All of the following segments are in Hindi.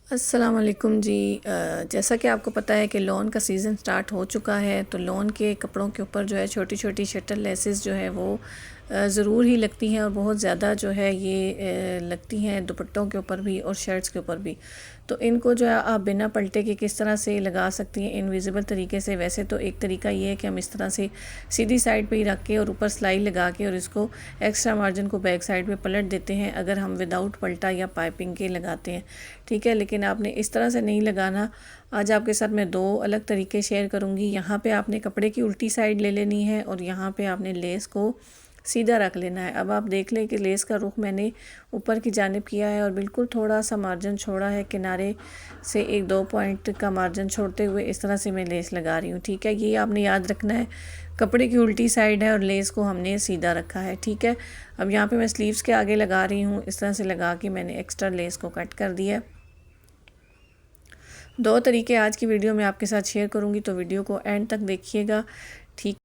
अस्सलाम वालेकुम जी। जैसा कि आपको पता है कि लॉन का सीज़न स्टार्ट हो चुका है, तो लॉन के कपड़ों के ऊपर जो है छोटी छोटी शटल लेसेस जो है वो ज़रूर ही लगती हैं और बहुत ज़्यादा जो है ये लगती हैं दुपट्टों के ऊपर भी और शर्ट्स के ऊपर भी। तो इनको जो है आप बिना पलटे के किस तरह से लगा सकती हैं इनविजिबल तरीके से। वैसे तो एक तरीका ये है कि हम इस तरह से सीधी साइड पे ही रख के और ऊपर सिलाई लगा के और इसको एक्स्ट्रा मार्जिन को बैक साइड पे पलट देते हैं, अगर हम विदाउट पलटा या पाइपिंग के लगाते हैं, ठीक है। लेकिन आपने इस तरह से नहीं लगाना। आज आपके साथ मैं दो अलग तरीके शेयर करूँगी। यहाँ पे आपने कपड़े की उल्टी साइड ले लेनी है और यहाँ पे आपने लेस को सीधा रख लेना है। अब आप देख लें कि लेस का रुख मैंने ऊपर की जानिब किया है और बिल्कुल थोड़ा सा मार्जिन छोड़ा है, किनारे से 1-2 पॉइंट का मार्जिन छोड़ते हुए इस तरह से मैं लेस लगा रही हूँ, ठीक है। ये आपने याद रखना है, कपड़े की उल्टी साइड है और लेस को हमने सीधा रखा है, ठीक है। अब यहाँ पे मैं स्लीव्स के आगे लगा रही हूँ, इस तरह से लगा के मैंने एक्स्ट्रा लेस को कट कर दिया। दो तरीके आज की वीडियो में आपके साथ शेयर करूँगी, तो वीडियो को एंड तक देखिएगा, ठीक।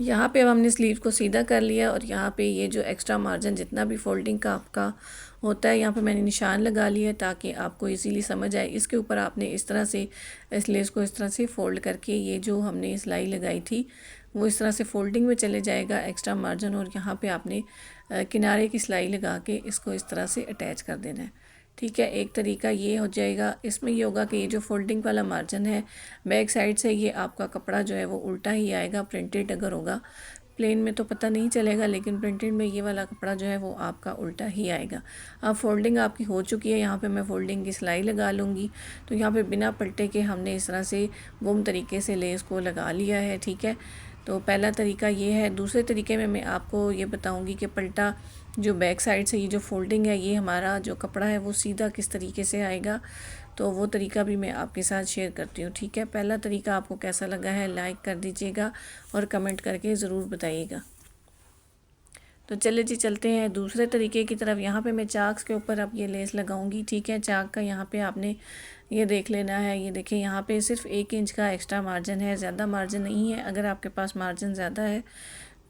यहाँ पे अब हमने स्लीव को सीधा कर लिया और यहाँ पे ये जो एक्स्ट्रा मार्जिन जितना भी फोल्डिंग का आपका होता है, यहाँ पे मैंने निशान लगा लिया है ताकि आपको इजीली समझ आए। इसके ऊपर आपने इस तरह से इस लेस को इस तरह से फ़ोल्ड करके ये जो हमने सिलाई लगाई थी वो इस तरह से फ़ोल्डिंग में चले जाएगा एक्स्ट्रा मार्जिन, और यहाँ पे आपने किनारे की सिलाई लगा के इसको इस तरह से अटैच कर देना है, ठीक है। एक तरीका ये हो जाएगा। इसमें ये होगा कि ये जो फोल्डिंग वाला मार्जिन है बैक साइड से, ये आपका कपड़ा जो है वो उल्टा ही आएगा। प्रिंटेड अगर होगा, प्लेन में तो पता नहीं चलेगा, लेकिन प्रिंटेड में ये वाला कपड़ा जो है वो आपका उल्टा ही आएगा। अब फोल्डिंग आपकी हो चुकी है, यहाँ पे मैं फोल्डिंग की सिलाई लगा लूँगी। तो यहाँ पे बिना पलटे के हमने इस तरह से गुम तरीके से लेस को लगा लिया है, ठीक है। तो पहला तरीका ये है। दूसरे तरीके में मैं आपको ये बताऊँगी कि पलटा जो बैक साइड से ये जो फोल्डिंग है, ये हमारा जो कपड़ा है वो सीधा किस तरीके से आएगा, तो वो तरीका भी मैं आपके साथ शेयर करती हूँ, ठीक है। पहला तरीका आपको कैसा लगा है लाइक कर दीजिएगा और कमेंट करके ज़रूर बताइएगा। तो चले जी चलते हैं दूसरे तरीके की तरफ। यहाँ पे मैं चाक्स के ऊपर अब ये लेस लगाऊंगी, ठीक है। चाक का यहाँ पे आपने ये देख लेना है, ये देखिए यहाँ पे सिर्फ 1 इंच का एक्स्ट्रा मार्जिन है, ज़्यादा मार्जिन नहीं है। अगर आपके पास मार्जिन ज़्यादा है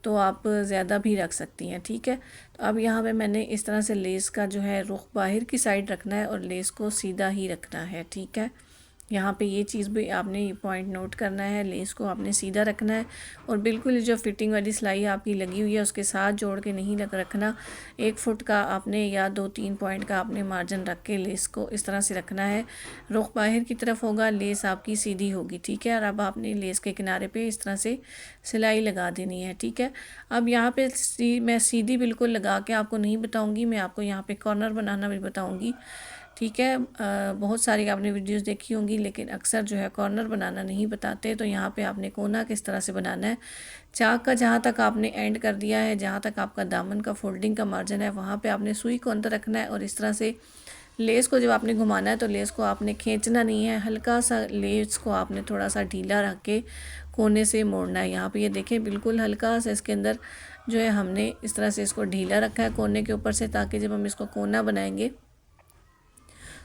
तो आप ज़्यादा भी रख सकती हैं, ठीक है। तो अब यहाँ पे मैंने इस तरह से लेस का जो है रुख बाहर की साइड रखना है और लेस को सीधा ही रखना है, ठीक है। यहाँ पे ये चीज़ भी आपने ये पॉइंट नोट करना है, लेस को आपने सीधा रखना है और बिल्कुल जो फिटिंग वाली सिलाई आपकी लगी हुई है उसके साथ जोड़ के नहीं रखना। 1 फुट का आपने या 2-3 पॉइंट का आपने मार्जिन रख के लेस को इस तरह से रखना है। रुख बाहर की तरफ होगा, लेस आपकी सीधी होगी, ठीक है। और अब आपने लेस के किनारे पे इस तरह से सिलाई लगा देनी है, ठीक है। अब यहाँ पे मैं सीधी बिल्कुल लगा के आपको नहीं बताऊँगी, मैं आपको यहाँ पे कॉर्नर बनाना भी बताऊँगी, ठीक है। बहुत सारी आपने वीडियोस देखी होंगी, लेकिन अक्सर जो है कॉर्नर बनाना नहीं बताते। तो यहाँ पे आपने कोना किस तरह से बनाना है, चाक का जहाँ तक आपने एंड कर दिया है, जहाँ तक आपका दामन का फोल्डिंग का मार्जिन है, वहाँ पे आपने सुई को अंदर रखना है और इस तरह से लेस को जब आपने घुमाना है तो लेस को आपने खींचना नहीं है, हल्का सा लेस को आपने थोड़ा सा ढीला रख के कोने से मोड़ना है। यहाँ पे ये देखें बिल्कुल हल्का सा इसके अंदर जो है हमने इस तरह से इसको ढीला रखा है कोने के ऊपर से, ताकि जब हम इसको कोना बनाएंगे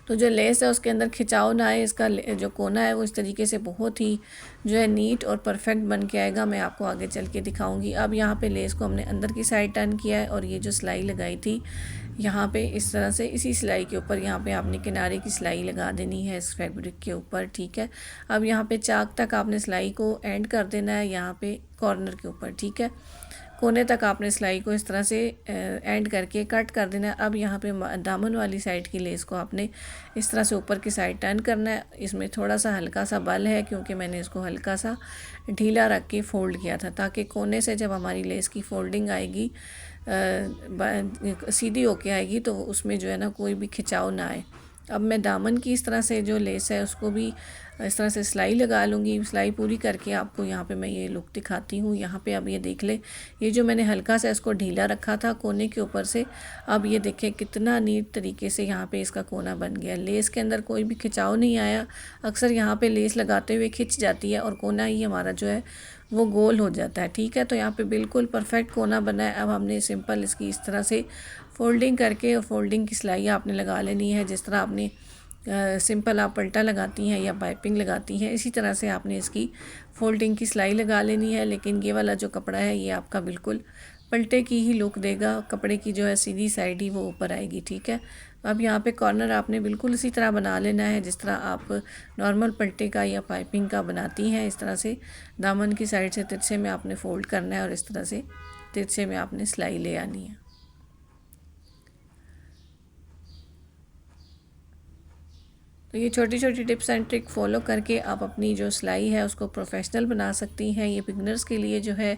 तो जो लेस है उसके अंदर खिंचाव ना आए। इसका जो कोना है वो इस तरीके से बहुत ही जो है नीट और परफेक्ट बन के आएगा। मैं आपको आगे चल के दिखाऊंगी। अब यहाँ पे लेस को हमने अंदर की साइड टर्न किया है और ये जो सिलाई लगाई थी यहाँ पे इस तरह से इसी सिलाई के ऊपर यहाँ पे आपने किनारे की सिलाई लगा देनी है इस फैब्रिक के ऊपर, ठीक है। अब यहाँ पे चाक तक आपने सिलाई को एंड कर देना है यहाँ पे कॉर्नर के ऊपर, ठीक है। कोने तक आपने सिलाई को इस तरह से एंड करके कट कर देना है। अब यहाँ पे दामन वाली साइड की लेस को आपने इस तरह से ऊपर की साइड टर्न करना है। इसमें थोड़ा सा हल्का सा बल है क्योंकि मैंने इसको हल्का सा ढीला रख के फ़ोल्ड किया था, ताकि कोने से जब हमारी लेस की फ़ोल्डिंग आएगी सीधी होके आएगी तो उसमें जो है ना कोई भी खिंचाव ना आए। अब मैं दामन की इस तरह से जो लेस है उसको भी इस तरह से सिलाई लगा लूँगी। सिलाई पूरी करके आपको यहाँ पे मैं ये लुक दिखाती हूँ। यहाँ पे अब ये देख ले, ये जो मैंने हल्का सा इसको ढीला रखा था कोने के ऊपर से, अब ये देखें कितना नीट तरीके से यहाँ पे इसका कोना बन गया। लेस के अंदर कोई भी खिंचाव नहीं आया। अक्सर यहाँ पे लेस लगाते हुए खिंच जाती है और कोना ही हमारा जो है वो गोल हो जाता है, ठीक है। तो यहाँ पे बिल्कुल परफेक्ट कोना बना है। अब हमने सिंपल इसकी इस तरह से फ़ोल्डिंग करके और फोल्डिंग की सिलाई आपने लगा लेनी है। जिस तरह आपने सिंपल आप पलटा लगाती हैं या पाइपिंग लगाती हैं, इसी तरह से आपने इसकी फोल्डिंग की सिलाई लगा लेनी है। लेकिन ये वाला जो कपड़ा है ये आपका बिल्कुल पलटे की ही लुक देगा, कपड़े की जो है सीधी साइड ही वो ऊपर आएगी, ठीक है। अब यहाँ पे कॉर्नर आपने बिल्कुल इसी तरह बना लेना है जिस तरह आप नॉर्मल पट्टे का या पाइपिंग का बनाती हैं। इस तरह से दामन की साइड से तिरछे में आपने फ़ोल्ड करना है और इस तरह से तिरछे में आपने सिलाई ले आनी है। तो ये छोटी छोटी टिप्स एंड ट्रिक फॉलो करके आप अपनी जो सिलाई है उसको प्रोफेशनल बना सकती हैं। ये बिगनर्स के लिए जो है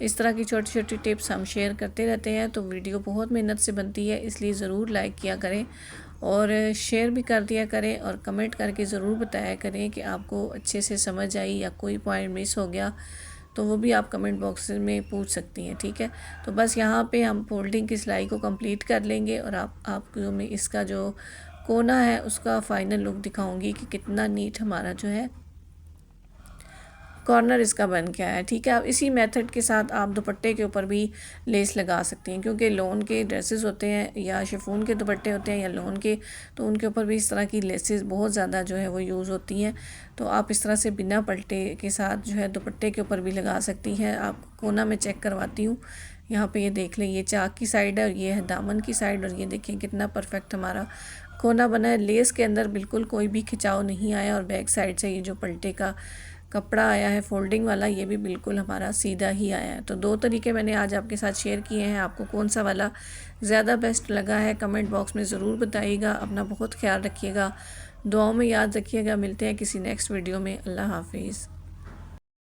इस तरह की छोटी छोटी टिप्स हम शेयर करते रहते हैं। तो वीडियो बहुत मेहनत से बनती है, इसलिए ज़रूर लाइक किया करें और शेयर भी कर दिया करें और कमेंट करके ज़रूर बताया करें कि आपको अच्छे से समझ आई या कोई पॉइंट मिस हो गया तो वो भी आप कमेंट बॉक्स में पूछ सकती हैं। ठीक है, तो बस यहाँ पे हम फोल्डिंग की सिलाई को कंप्लीट कर लेंगे और आपको मैं इसका जो कोना है उसका फाइनल लुक दिखाऊंगी कि कितना नीट हमारा जो है कॉर्नर इसका बन के आया है। ठीक है, अब इसी मेथड के साथ आप दुपट्टे के ऊपर भी लेस लगा सकती हैं, क्योंकि लोन के ड्रेसेस होते हैं या शिफॉन के दुपट्टे होते हैं या लोन के, तो उनके ऊपर भी इस तरह की लेसेस बहुत ज़्यादा जो है वो यूज़ होती हैं। तो आप इस तरह से बिना पलटे के साथ जो है दुपट्टे के ऊपर भी लगा सकती हैं। आप कोना में चेक करवाती हूँ, यहाँ पे ये देख लें, ये चाक की साइड है और ये है दामन की साइड, और ये देखें कितना परफेक्ट हमारा कोना बना है। लेस के अंदर बिल्कुल कोई भी खिंचाव नहीं आया और बैक साइड से ये जो पलटे का कपड़ा आया है फोल्डिंग वाला, ये भी बिल्कुल हमारा सीधा ही आया है। तो दो तरीके मैंने आज आपके साथ शेयर किए हैं। आपको कौन सा वाला ज़्यादा बेस्ट लगा है कमेंट बॉक्स में ज़रूर बताइएगा। अपना बहुत ख्याल रखिएगा, दुआओं में याद रखिएगा। मिलते हैं किसी नेक्स्ट वीडियो में। अल्लाह हाफिज़।